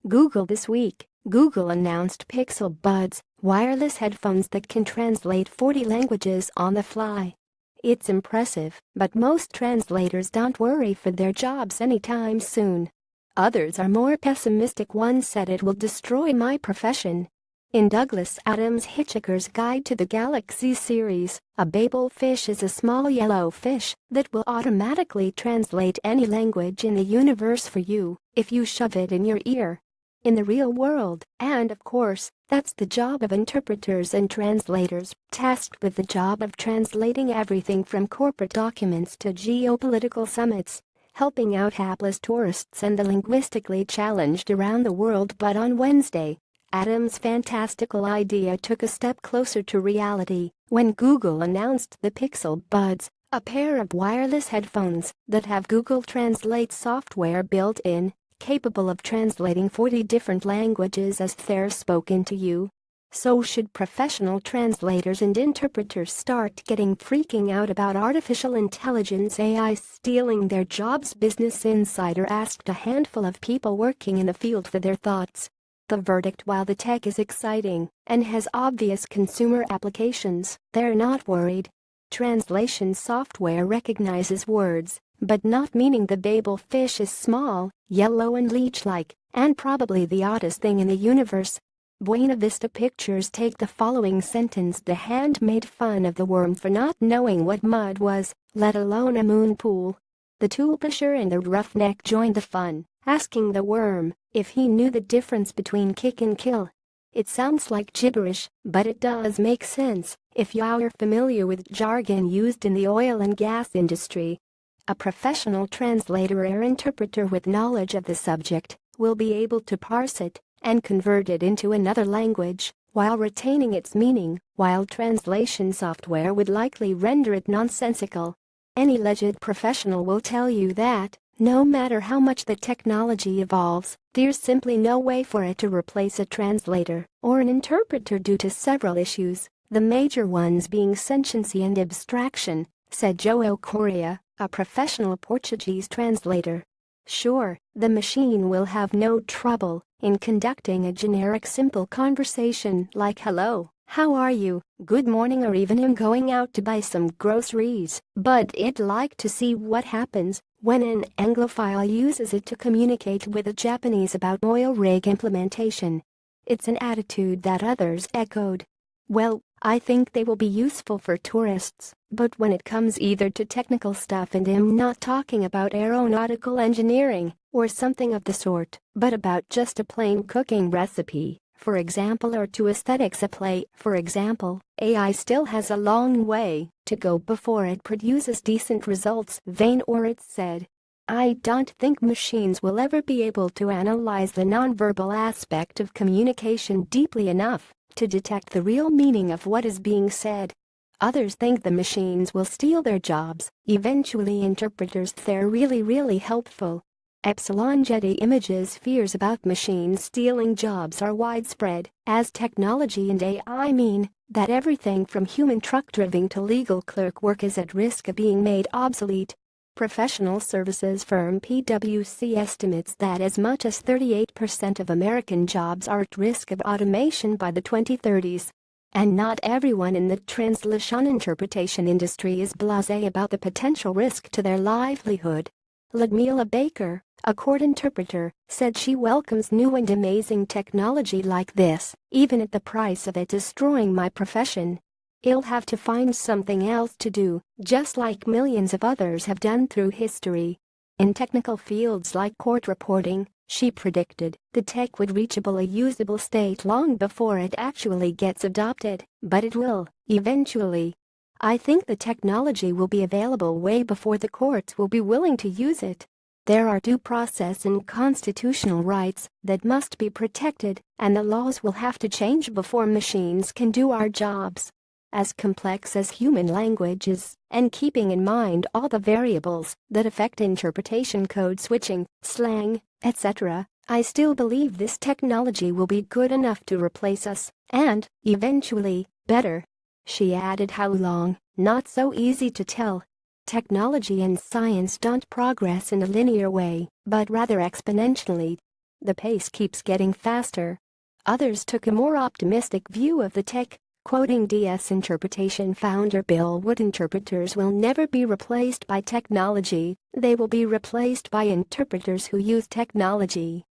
Google this week, Google announced Pixel Buds, wireless headphones that can translate 40 languages on the fly. It's impressive, but most translators don't worry for their jobs anytime soon. Others are more pessimistic. One said it will destroy my profession. In Douglas Adams' Hitchhiker's Guide to the Galaxy series, a babelfish is a small yellow fish that will automatically translate any language in the universe for you if you shove it in your ear. In the real world, and of course, that's the job of interpreters and translators, tasked with the job of translating everything from corporate documents to geopolitical summits, helping out hapless tourists and the linguistically challenged around the world. But on Wednesday, Adam's fantastical idea took a step closer to reality when Google announced the Pixel Buds, a pair of wireless headphones that have Google Translate software built in, capable of translating 40 different languages as they're spoken to you. So should professional translators and interpreters start freaking out about artificial intelligence AI stealing their jobs? Business Insider asked a handful of people working in the field for their thoughts. The verdict: while the tech is exciting and has obvious consumer applications, they're not worried. Translation software recognizes words, but not meaning. The babelfish is small, yellow and leech-like, and probably the oddest thing in the universe. Buena Vista Pictures take the following sentence: the hand made fun of the worm for not knowing what mud was, let alone a moon pool. The toolpusher and the roughneck joined the fun, asking the worm if he knew the difference between kick and kill. It sounds like gibberish, but it does make sense if you're familiar with jargon used in the oil and gas industry. A professional translator or interpreter with knowledge of the subject will be able to parse it and convert it into another language while retaining its meaning, while translation software would likely render it nonsensical. Any legit professional will tell you that, no matter how much the technology evolves, there's simply no way for it to replace a translator or an interpreter due to several issues, the major ones being sentiency and abstraction, said João Correa, a professional Portuguese translator. Sure, the machine will have no trouble in conducting a generic simple conversation like hello, how are you, good morning, or even in going out to buy some groceries, but it'd like to see what happens when an Anglophile uses it to communicate with a Japanese about oil rig implementation. It's an attitude that others echoed. Well, I think they will be useful for tourists, but when it comes either to technical stuff, and I'm not talking about aeronautical engineering or something of the sort, but about just a plain cooking recipe, for example, or to aesthetics, a play, for example, AI still has a long way to go before it produces decent results, Van Oort said. I don't think machines will ever be able to analyze the nonverbal aspect of communication deeply enough to detect the real meaning of what is being said. Others think the machines will steal their jobs. Eventually, interpreters, they're really helpful. Epsilon Getty Images' fears about machines stealing jobs are widespread, as technology and AI mean that everything from human truck driving to legal clerk work is at risk of being made obsolete. Professional services firm PwC estimates that as much as 38% of American jobs are at risk of automation by the 2030s. And not everyone in the translation interpretation industry is blasé about the potential risk to their livelihood. Ludmila Baker, a court interpreter, said she welcomes new and amazing technology like this, even at the price of it destroying my profession. I'll have to find something else to do, just like millions of others have done through history. In technical fields like court reporting, she predicted the tech would reach a usable state long before it actually gets adopted, but it will, eventually. I think the technology will be available way before the courts will be willing to use it. There are due process and constitutional rights that must be protected, and the laws will have to change before machines can do our jobs. As complex as human language is, and keeping in mind all the variables that affect interpretation, code switching, slang, etc., I still believe this technology will be good enough to replace us, and, eventually, better. She added, how long, not so easy to tell. Technology and science don't progress in a linear way, but rather exponentially. The pace keeps getting faster. Others took a more optimistic view of the tech, quoting DS Interpretation founder Bill Wood, "Interpreters will never be replaced by technology, they will be replaced by interpreters who use technology."